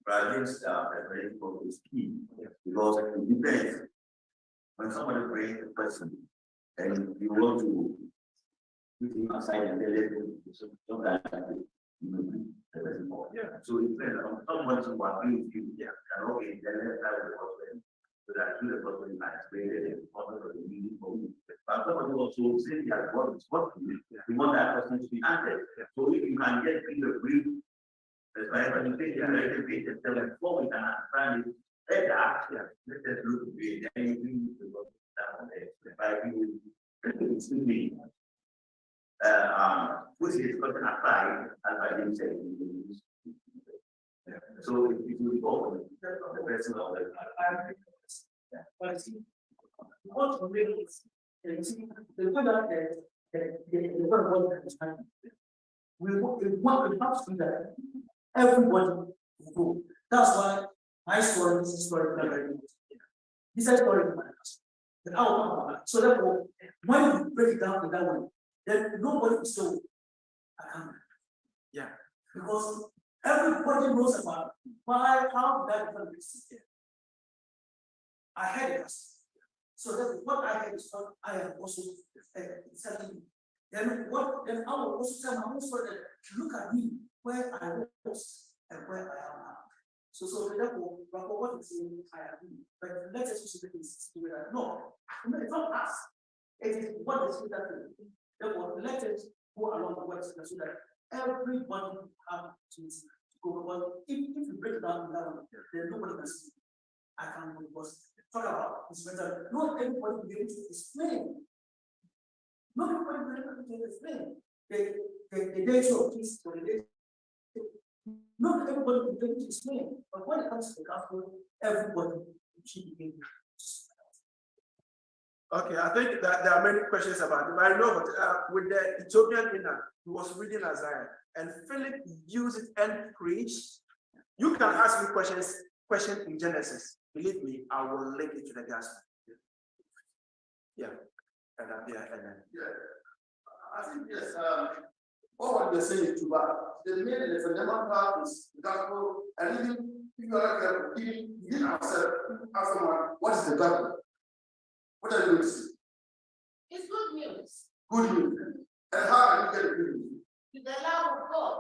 Brazil's preparation for is key because it depends. When somebody brings a person and you want to put him aside and tell him sometimes so it depends on someone to agree with you. And okay, then let's try the person so that you the person can explain the problem of the meaning for you. But somebody also say that what is what we want that person to be answered. So if you can get people brief. That's why when you take the page and tell them, oh, we can understand it. Let us look at it. Anything to go down there. If I do it's me. Which is going to apply, as I didn't say. So if you go, the person of the but see, what we really is, the one that the one that is happening. We want to do that. Everybody will go. That's why my story is a story that very good. This is a story in my house. So therefore, when you break it down in that way, then nobody is so accountable. Yeah. Because everybody knows about why, how that different system. I had it. So that what I had is what I am also selling. Then I will also tell my own story that look at me where I was and where I am now. So therefore, what is saying I agree. But let us also make this together. No, it's not us. It is what is that thing. Therefore, let us go along the way so that everybody have to go. But if you break down that one, then nobody can see. I can't go because talk about this better. Not everybody will be able to explain. Not everybody will be able to explain. The nature of this for the day. Not everybody will be able to explain. But when it comes to the gospel, everybody should be able to explain. Okay, I think that there are many questions about it, but I know with the Ethiopian inner, he was reading Isaiah, and Philip used it and preached. You can ask me questions in Genesis. Believe me, I will link it to the gospel. Yeah. I think yes. What they say is true, the main fundamental part is the gospel, and even if you are like giving ourselves as someone, what is the gospel? What are you going to say? It's good news. Good news. And how do you get the good news? With the love of God.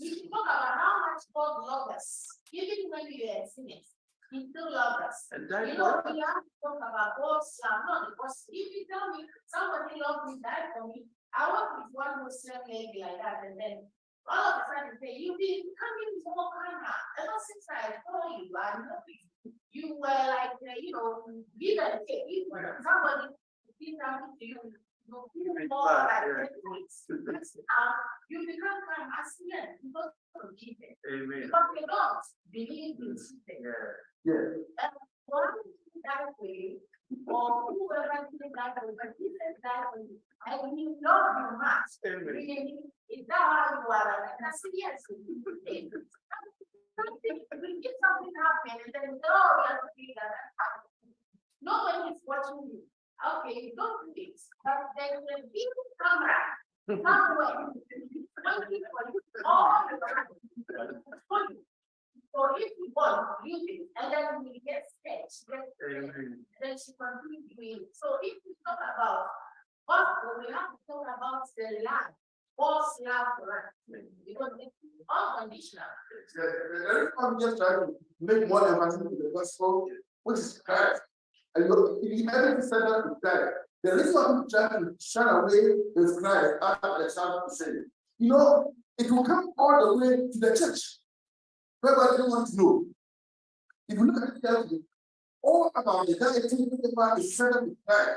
We should talk about how much God loves us. Even when we are sinners, He still loves us. And we have to talk about God's love. Not because if you tell me somebody loves me, died for me, I work with one Muslim lady like that, and then all of a sudden say, you've been becoming more kind of ever since I saw you, you were like, give and take. Somebody did something to you, more like you become kind of asking because of Jesus. Amen. Because they don't believe in Jesus. Yeah. And one that way, or whoever did that way, but Jesus that way, and He loves you much. Really, is that how you are? And I said, yes. If something happens, and then no, we have to figure that out. Nobody is watching you. Okay, don't do this. But then the people camera somewhere. All the time. So if you want to use it, and then we get sketched, then she continues doing it. So if we talk about gospel, we have to talk about the land. God's love for us. Because it's unconditional. I'm just trying to make more emphasis on the gospel, which is Christ. And if you ever said that to Christ, the reason why people try to shun away with Christ after the child to say, it will come all the way to the church. Whereby they don't want to know. If you look at it carefully, all about the deity is set up with Christ.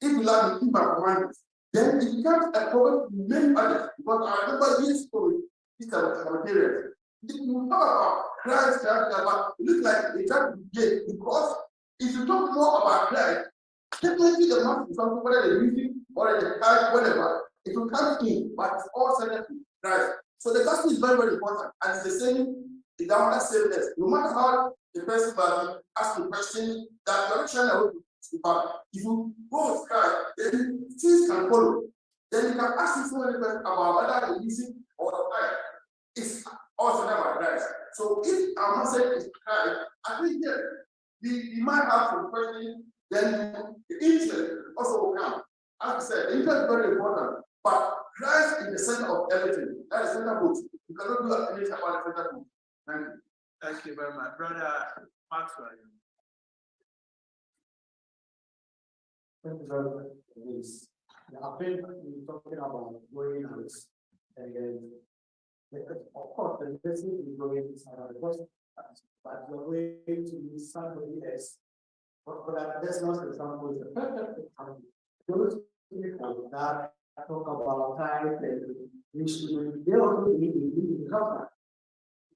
If you love me, keep my commandments. Then it becomes a problem to many others. Because I remember this story, this material. If you talk about Christ, it looks like they try to get because if you talk more about Christ, definitely the mass is whether they're using or the type, whatever, it will come in, but it's all centered to Christ. So the gospel is very, very important. And it's the same, it's the same this. No matter how the person asks the question that you're trying to but if you go with Christ, then things can follow. Then you can ask so many questions about whether the music or the fire is also about Christ. So if our message is Christ, I think yes, we might have some questions, then the interest also will come. As I said, the interest is very important, but Christ is the center of everything. That is center book. You cannot do anything about the center book. Thank you. Thank you very much, brother Maxwell. Thank you very much for this. I think we're talking about going out and then, of course, the person is going inside the bus, but you're going to use somebody else. For that, this last example is a perfect example. Those people that talk about time and issue, they also need to cover.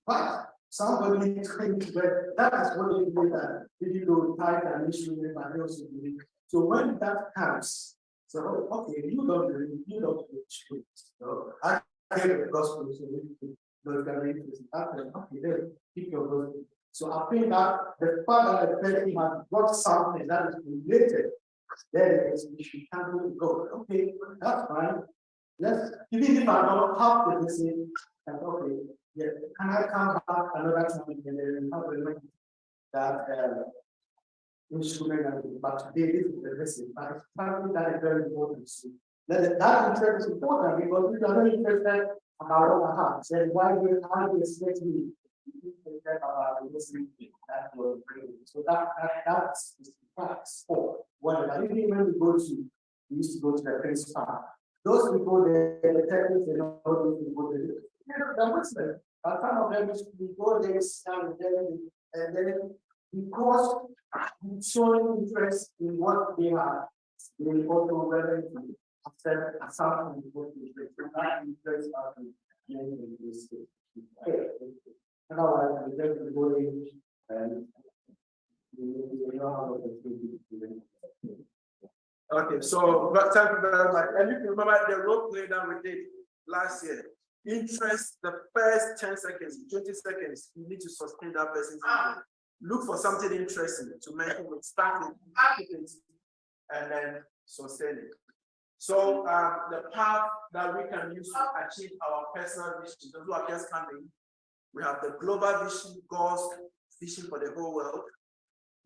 But somebody thinks that that is what they do that if you go tight and issue, but they also believe. So when that comes, so okay, you don't choose. So I gave the gospel, so those guys okay, then keep your gospel. So I think that the fact that the person has got something that is related, there is we should handle go. Okay, that's fine. Let's even if I don't have the person, and okay, yeah, can I come back another time and then have a that instrument, but today this is the lesson. But it's something that is very important. That interest is important because if you are not interested about our hearts, then why will I expect me about listening that will bring it? So that's the facts for whatever. Even when we go to, we used to go to the Prince Park. Those people, the techniques, they know those people, they're Muslim. But some of them used to go there, stand there, and then because showing interest in what they are, they also whether to accept something what that interest are in this case. Otherwise, we just go in and we know how to. Okay, so but thank you very much. And if you remember the role play that we did last year, interest the first 10 seconds, 20 seconds, you need to sustain that person's interest. Look for something interesting to make it start it and then sustain it. So the path that we can use to achieve our personal vision, those who are just coming, we have the global vision, God's vision for the whole world.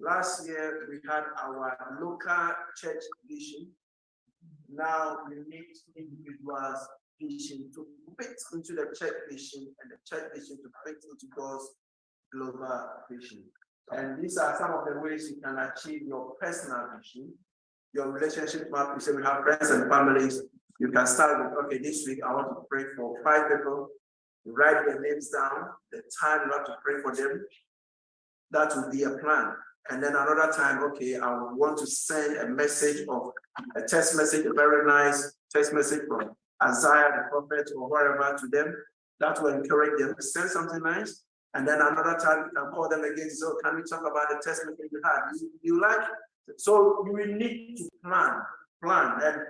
Last year we had our local church vision. Now we need individuals' vision to fit into the church vision and the church vision to fit into God's global vision. And these are some of the ways you can achieve your personal vision, your relationship map. You say we have friends and families. You can start with, okay, this week I want to pray for 5 people. You write their names down, the time you have to pray for them. That will be a plan. And then another time, okay, I want to send a message of a text message, a very nice text message from Isaiah the prophet or wherever to them. That will encourage them to send something nice. And then another time you can call them again. So can we talk about the test message you had? You like it? So you will need to plan. And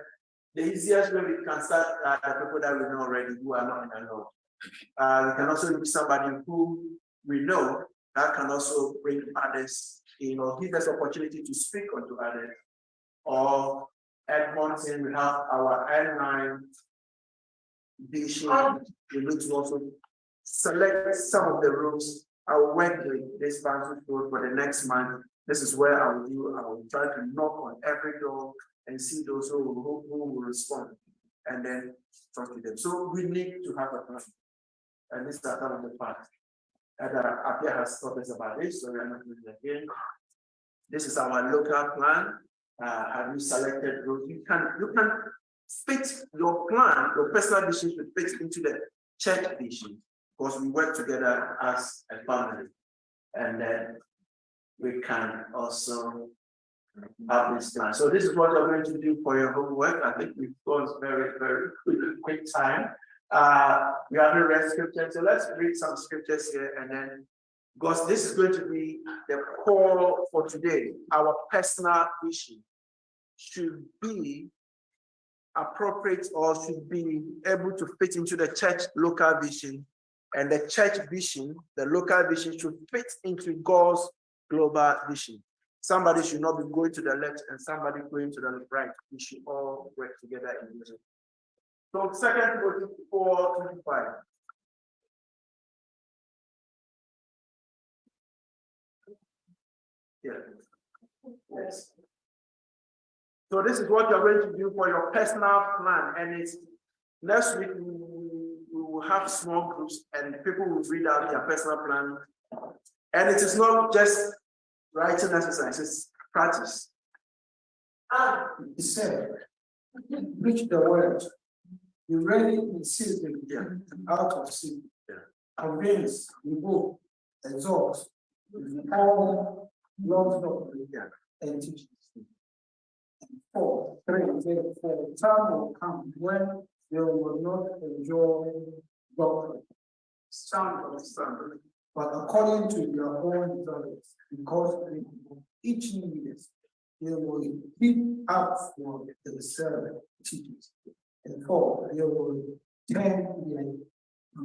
the easiest way we can start the people that we know already who are not in the know. We can also look somebody who we know that can also bring others, give us opportunity to speak unto others. Or at Edmonton, we have our airline vision. We need to also select some of the rooms. I will work with this Bantu Road for the next month. This is where I will try to knock on every door and see those who will respond and then talk to them. So we need to have a plan. And this is some of the parts. And Apia has talked us about this, so we're not doing it again. This is our local plan. Have you selected those? You can fit your plan, your personal vision to fit into the church vision, because we work together as a family. And then we can also have this plan. So this is what you're going to do for your homework. I think we've gone very, very quick time. We haven't read scripture, so let's read some scriptures here, and then because this is going to be the core for today. Our personal vision should be appropriate or should be able to fit into the church local vision, and the church vision, the local vision, should fit into God's global vision. Somebody should not be going to the left and somebody going to the right. We should all work together in vision. So 2 Timothy 4:25. Yeah. Yes. So this is what you're going to do for your personal plan, and it's next week we will have small groups and people will read out their personal plan. And it is not just writing exercises, practice. He said, preach the word. You ready in season, out of season. Convince, revoke, exhort, reform, love doctrine, and teaching. 4, 3, therefore, time will come when they will not enjoy doctrine, but according to their own desires, because each needs, they will keep up for themselves teachings. And 4, they will turn their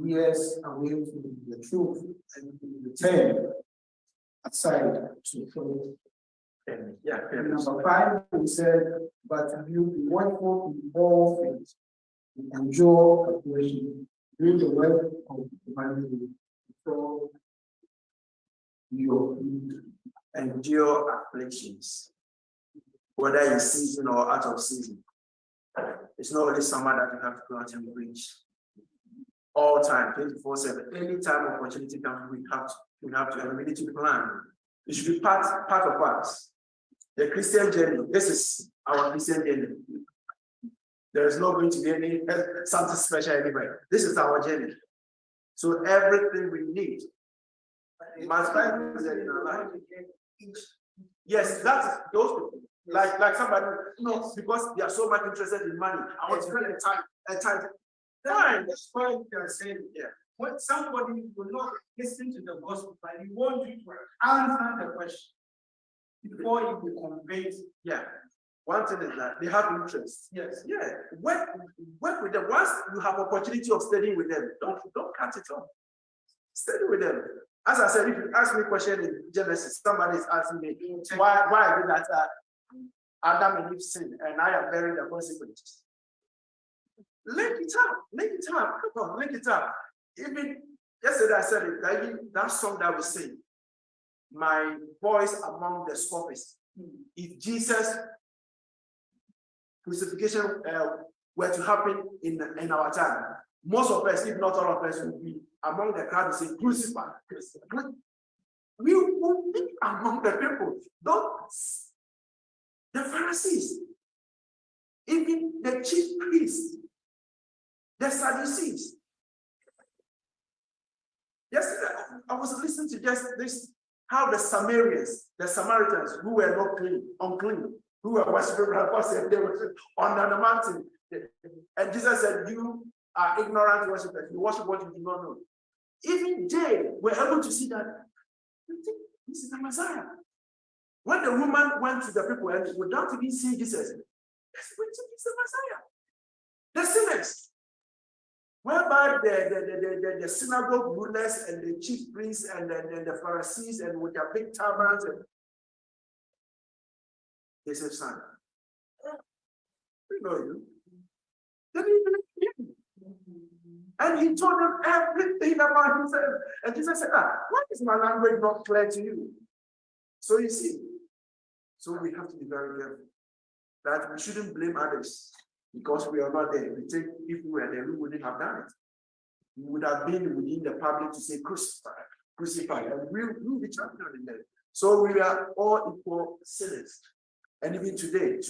ears away from the truth and return aside to follow. And number 5, we said, but you be watchful in all things, and endure affliction, do the work of humanity, so you Endure afflictions, whether in season or out of season. It's not only summer that you have to go out and preach. All time, 24/7. Any time opportunity comes, we have to, and we need to plan. It should be part of us. The Christian journey. This is our Christian journey. There is not going to be any something special anywhere. This is our journey. So everything we need must be present in our life. Yes, that's those people. Like somebody, because they are so much interested in money. I want to spend the time. Fine, that's why you are saying when somebody will not listen to the gospel, but he wants you to answer the question before you be convinced. Yeah. One thing is that they have interest. Yes. Yeah. Work with them. Once you have opportunity of studying with them, don't cut it off. Study with them. As I said, if you ask me a question in Genesis, somebody is asking me why did that Adam and Eve sin, and I am bearing the consequences. Link it up. Come on, link it up. Even yesterday I said it, like that song that we sing, My Voice Among the Scoffers. If Jesus' crucifixion were to happen in our time, most of us, if not all of us, would be among the crowd who say, crucify. We will be among the people. The Pharisees, even the chief priests, the Sadducees. Yesterday, I was listening to just this, how the Samaritans who were not unclean, who were worshiping God, they were on the mountain. And Jesus said, you are ignorant worshippers. You worship what you do not know. Even they were able to see that this is the Messiah. When the woman went to the people and without even seeing Jesus, it's the Messiah. The sinners. Whereby the synagogue rulers and the chief priests and the Pharisees and with their big turbans, they said, son, we know you. They didn't believe him. And he told them everything about himself. And Jesus said, why is my language not clear to you? So you see, so we have to be very careful that we shouldn't blame others because we are not there. We think if we were there, we wouldn't have done it. We would have been within the public to say crucify, and we will be champion in there. So we are all equal sinners. And even today,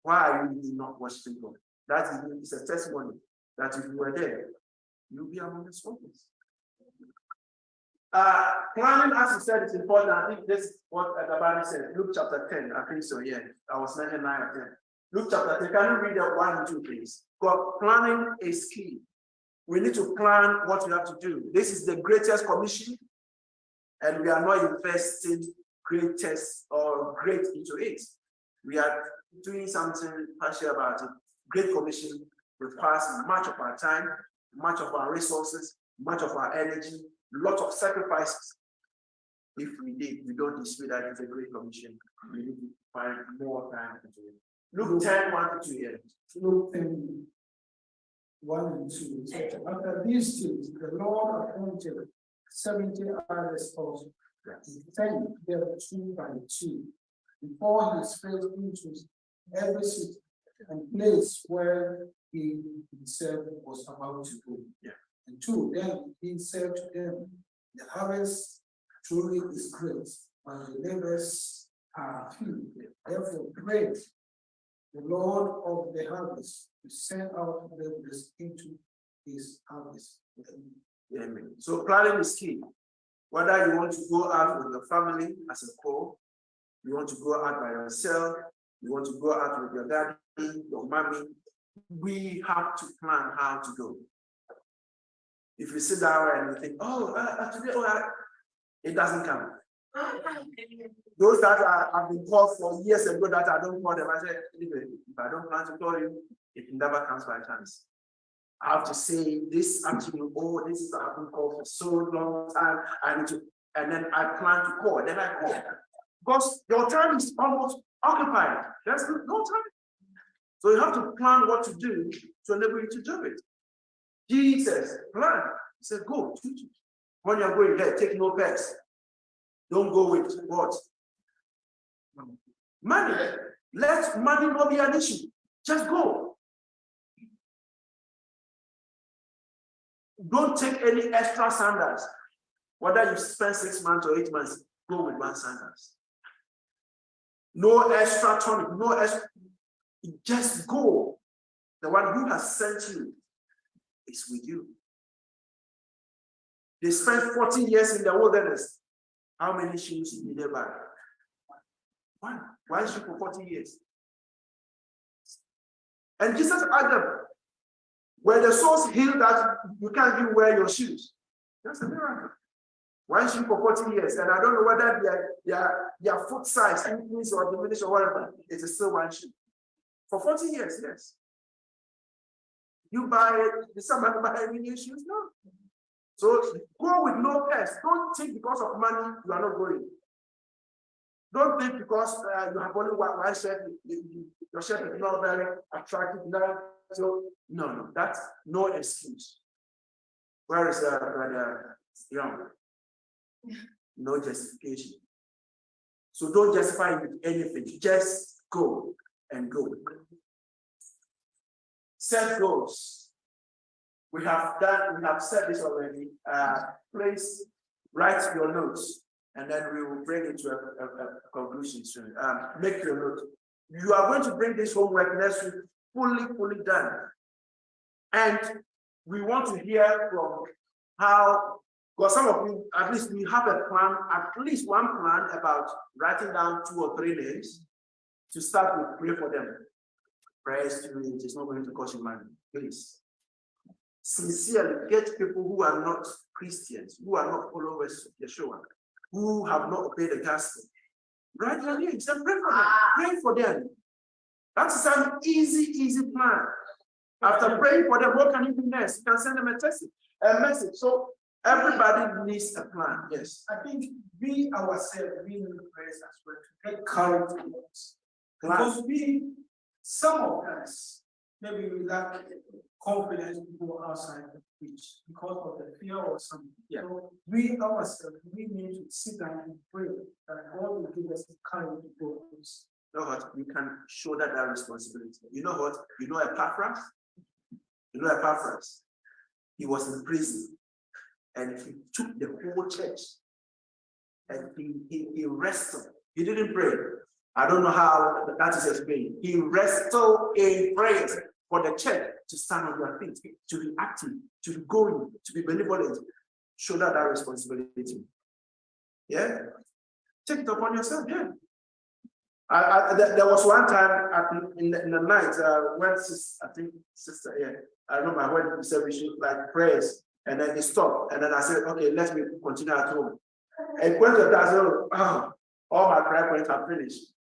why are you not worshiping God? That is a testimony that if you were there, you'll be among the scoffers. Planning, as you said, is important. I think this is what the Bible said. Luke chapter 10, I think so, yeah. I was mentioning 9 or 10. Luke chapter 10, can you read that 1 and 2, please? Because planning is key. We need to plan what we have to do. This is the greatest commission, and we are not investing greatest or great into it. We are doing something partial about it. Great commission requires much of our time, much of our resources, much of our energy, lot of sacrifices. If we don't dispute that it's a great commission, we need to find more time to do it. Luke 10, 1 to 2 here. Luke 10, 1 and 2. After these things, the Lord appointed 70 others also, He came there 2 by 2 before his face into every city and place where he himself was about to go. Yeah. And 2, then he said to them, the harvest truly is great, but the laborers are few. Therefore, pray the Lord of the harvest to send out laborers into his harvest. Amen. So planning is key. Whether you want to go out with your family as a couple, you want to go out by yourself, you want to go out with your daddy, your mommy, we have to plan how to go. If you sit down and you think, today, it doesn't count. Those that have been called for years ago that I don't call them, I said, if I don't plan to call you, it never comes by chance. I have to say this afternoon, this is I've been called for so long time. I need to, and then I plan to call. Then I call. Because your time is almost occupied. There's no time. So you have to plan what to do to enable you to do it. Jesus plan. He said, go. When you're going there, take no pets. Don't go with what? Money. Let money not be an issue. Just go. Don't take any extra sandals. Whether you spend 6 months or 8 months, go with 1 sandals. No extra tonic, no extra. Just go. The one who has sent you is with you. They spent 40 years in the wilderness. How many shoes did they buy? 1. One shoe for 40 years. And Jesus asked them, where the source healed that you can't even wear your shoes. That's a miracle. 1 shoe for 40 years. And I don't know whether their foot size increase or diminish or whatever. It is still 1 shoe. For 40 years, yes. Did somebody buy any new shoes? No. So go with no pets. Don't think because of money you are not going. Don't think because you have only 1 shirt, your shirt is not very attractive. So no, that's no excuse. Where is Brother Young? No justification. So don't justify it with anything. Just go and go. Set goals. We have said this already. Please write your notes, and then we will bring it to a conclusion soon. Make your note. You are going to bring this homework next week fully done. And we want to hear from how, because some of you, at least we have a plan, at least 1 plan about writing down 2 or 3 names to start with. Pray for them. Prayers to it is not going to cost you money. Please. Sincerely, get people who are not Christians, who are not followers of Yeshua, who have not obeyed the gospel. Write their names and pray for them. Pray for them. That's an easy plan. After praying for them, what can you do next? You can send them a message. So everybody needs a plan. Yes. I think we ourselves, we need prayers as well to get courage to us. Because some of us, maybe we lack confidence to go outside the preach because of the fear or something. Yeah. So we ourselves, we need to sit down and pray that God will give us the courage to go. You know what? You can shoulder that responsibility. You know what? You know Epaphras? You know Epaphras? He was in prison and he took the whole church and he wrestled. He didn't pray. I don't know how that is explained. He wrestled in prayers for the church to stand on their feet, to be active, to be going, to be benevolent. Shoulder that responsibility. Yeah? Take it upon yourself, yeah. There was one time in the night when sister, yeah, I remember when we said we should like prayers, and then they stopped, and then I said, okay, let me continue at home. And when the guy said, all my prayer points are finished.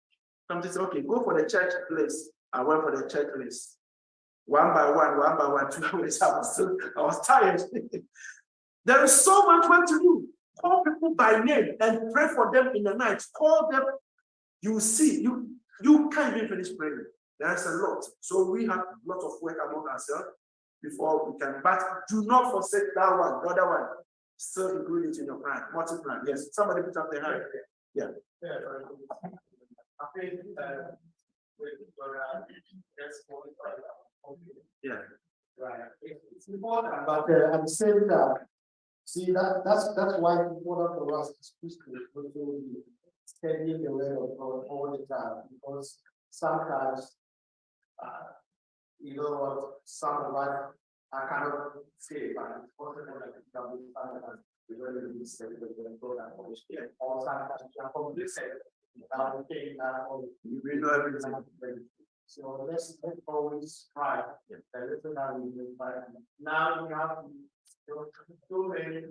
Somebody said, okay, go for the church place. I went for the church place. One by one, 2 hours. I was tired. There is so much work to do. Call people by name and pray for them in the night. Call them. You see, you can't even finish praying. There's a lot. So we have a lot of work among ourselves before we can. But do not forsake that one, the other one. still include it in your plan, multi-plan. Yes, somebody put up their hand. Yeah, I think, with, Yeah. right, it's important, but at the same time, see, that's why it's important for us to study the way of God all the time, because sometimes, you know what, some of us, I cannot say, but it's possible that it can be found as the very good study of the program, which all sometimes you are complicit. You will know everything. So let's always try. A little now we will try. Now you have too many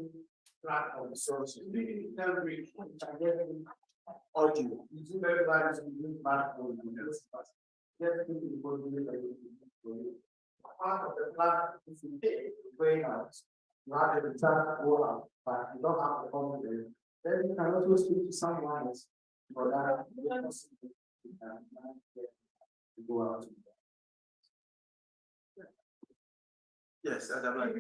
platforms, so we can reach audio. You see everybody to use platform. Part of the platform is to take way out, rather than try to go out, but you don't have the confidence. Then you can also speak to someone else. For that, go out. Yes, Adam, like,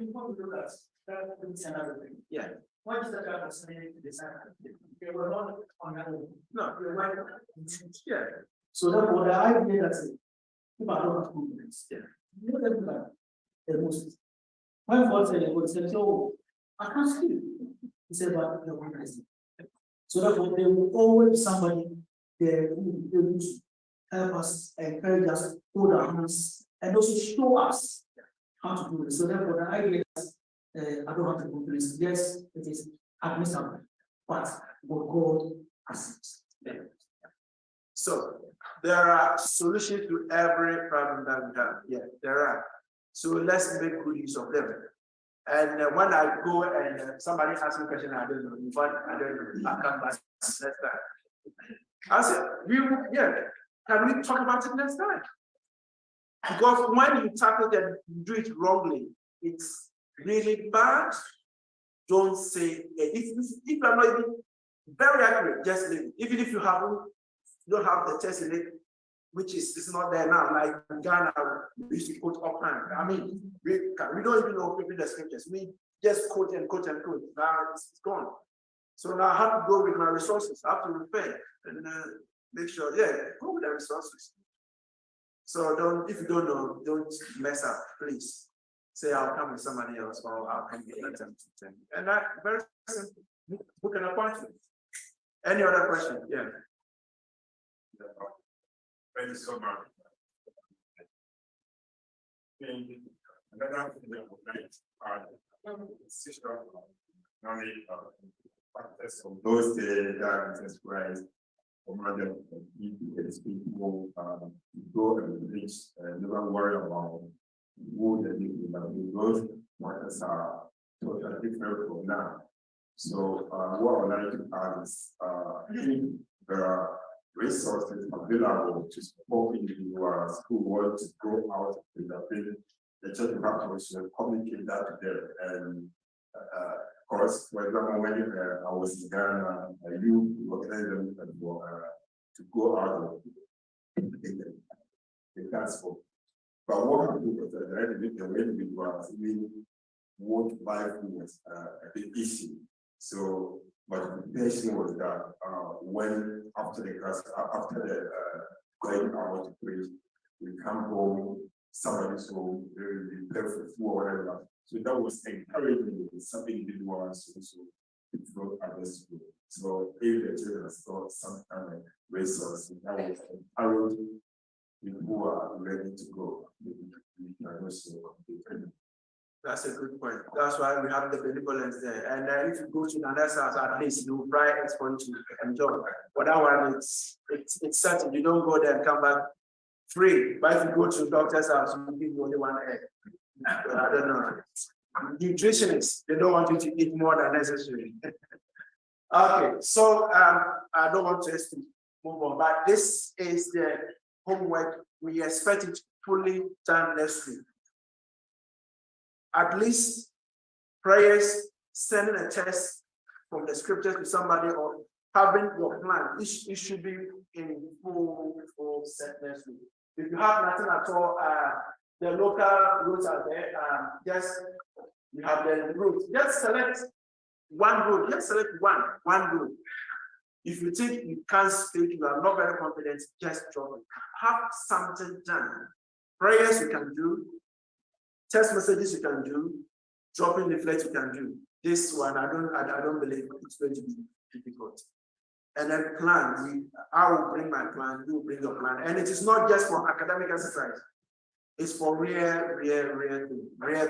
yeah. What is the kind of saying to design? They were not on that. No, You're right. yeah, So therefore, the idea that if I don't have confidence, yeah. you know that the most. When God said, "God said, so I can't sleep," he said, "But the one is." So therefore, there will always be somebody there who will help us, encourage us, hold our hands, and also show us how to do it. So therefore, the idea is, I don't have to confidence. Yes, it is admissible, but God has it. So there are solutions to every problem that we have. Yeah, there are. So let's make good use of them. And when I go and somebody asks me a question, I don't know. I don't know. I come back next time. I said, can we talk about it next time? Because when you tackle it and you do it wrongly, it's really bad. Don't say it. If you're not even very accurate, just leave it. Even if you don't have the test in it, which is not there now, like in Ghana, we used to quote offhand. I mean, we don't even know the scriptures. We just quote and quote and quote. Now it's gone. So now I have to go with my resources. I have to repair and make sure, go with the resources. So if you don't know, don't mess up, please. Say I'll come with somebody else, or I'll come with them. And that very simple. Book an appointment. Any other question? Yeah. Thank you so much. Another thing that would like sister only practice of those that Jesus Christ commanded people go and preach, never worry about who the people that those matters are totally different from now. So what I would like to add is there are resources available to support individuals who want to go out with the church to communicate that to them. And of course, for example, when I was in Ghana, you organized them to go out the gospel. But what I do is that the individuals really won't buy food a big issue. So, but the patient was that when after the going out to preach, we come home, somebody's home, very perfect or whatever. So that was encouraging some individuals also to flow others to. So if the children has got some kind of resource, that will encourage people who are ready to go. We can also complete. That's a good point. That's why we have the benevolence there. And if you go to the next house, at least you try export to enjoy. But that one, it's certain. You don't go there and come back free. But if you go to the doctor's house, you give you only one egg. I don't know. Nutritionists, they don't want you to eat more than necessary. Okay, so I don't want to move on, but this is the homework. We expect it fully done next week. At least prayers, sending a text from the scriptures to somebody, or having your plan. It should be in full set next week. If you have nothing at all, the local routes are there. Just you have the route. Just select One road, just select one road. If you think you can't speak, you are not very confident, just drop it. Have something done. Prayers you can do, text messages you can do, dropping leaflets you can do. This one, I don't believe it's going to be difficult. And then plan. I will bring my plan, you will bring your plan. And it is not just for academic exercise. It's for real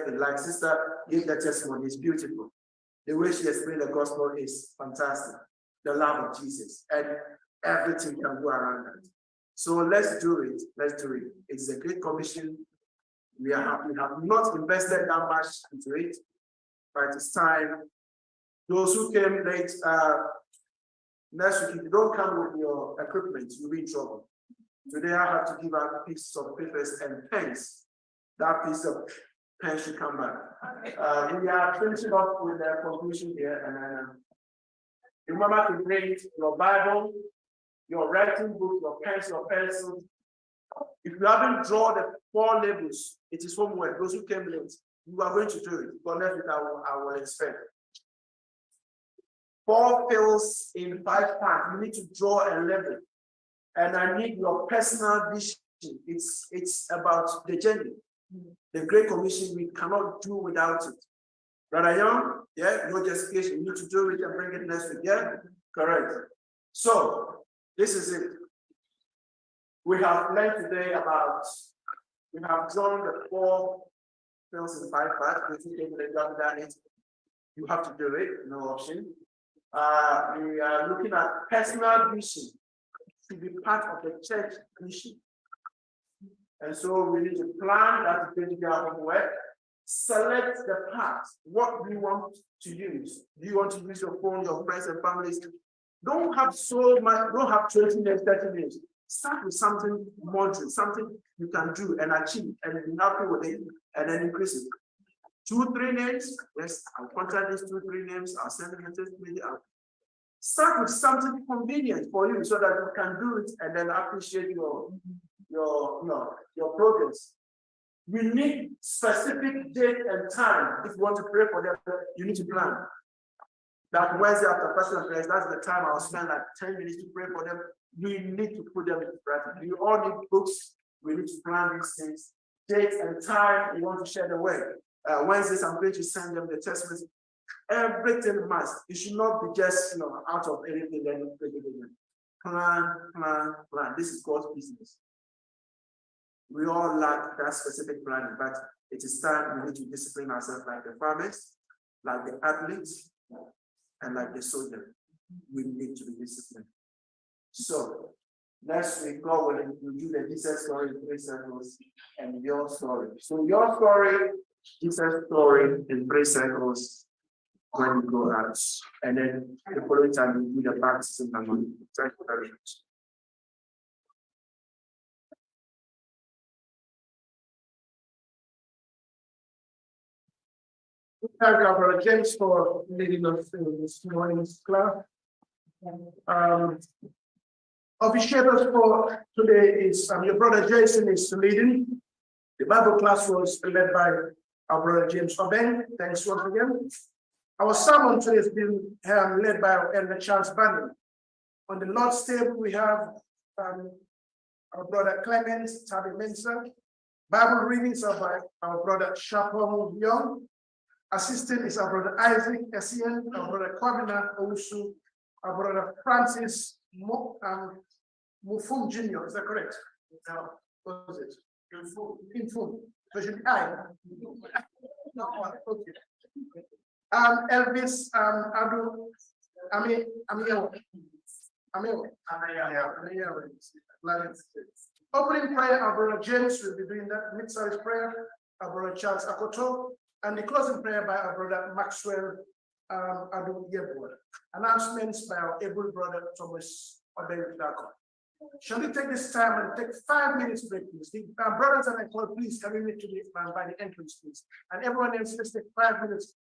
thing. Like sister gave the testimony, it's beautiful. The way she explained the gospel is fantastic. The love of Jesus, and everything can go around that. So let's do it. It's a great commission. We have not invested that much into it, but it's time. Those who came late, next week, if you don't come with your equipment, you'll be in trouble. Today I have to give out pieces of papers and pens. That piece of pen should come back. We are finishing up with the conclusion here, and remember to bring your Bible, your writing book, your pens, your pencils. If you haven't drawn the 4 labels, it is homework. Those who came late, you are going to do it. But next week I will expect. 4 fills in 5 parts. You need to draw a label. And I need your personal vision. It's about the journey. The Great Commission, we cannot do without it. Brother Young, yeah, no justification. You need to do it and bring it next week. Yeah, correct. So this is it. We have learned today about, we have drawn the 4 fills in 5 parts. You have to do it, no option. We are looking at personal vision to be part of the church mission. And so we need to plan that is going to be our homework. Select the path. What do you want to use? Do you want to use your phone, your friends and families? Don't have so much, don't have 20 names, 30 names. Start with something moderate, something you can do and achieve and be happy with it, and then increase it. 2, 3 names. Yes, I'll contact these 2, 3 names. I'll send them a text maybe out. Start with something convenient for you so that you can do it and then appreciate your progress. We need specific date and time. If you want to pray for them, you need to plan. That Wednesday after personal prayers, that's the time I'll spend like 10 minutes to pray for them. We need to put them into practice. We all need books. We need to plan these things. Date and time, we want to share the word. Wednesdays, I'm going to send them the text message. Everything must. It should not be just out of anything. Plan. This is God's business. We all lack that specific planning, but it is time we need to discipline ourselves like the farmers, like the athletes, and like the soldier. We need to be disciplined. So next week, God will do the Jesus story in 3 circles and your story. So your story, Jesus story in 3 circles when you go out. And then the following time you do the baptism and thank you very much. Thank you, Brother James, for leading us through this morning's class. Officiators for today is your brother Jason is leading. The Bible class was led by our brother James Obeng. Thanks once again. Our sermon today has been led by our elder Charles Bandon. On the Lord's table, we have our brother Clement Tabi Mensa. Bible readings are by our brother Shapom Young. Assistant is our brother Isaac Essien, our brother Kwabena Owusu, our brother Francis Mufum Jr. Is that correct? What was it? Infum. So should be I. No, okay. Elvis Adu Opening prayer, our brother James will be doing that. Mid-service prayer, our brother Charles Akoto. And the closing prayer by our brother Maxwell Adu Yebor. Announcements by our able brother Thomas Odeyudako. Shall we take this time and take 5 minutes break, please? The brothers and I call, please come in to the by the entrance, please. And everyone else, let's take 5 minutes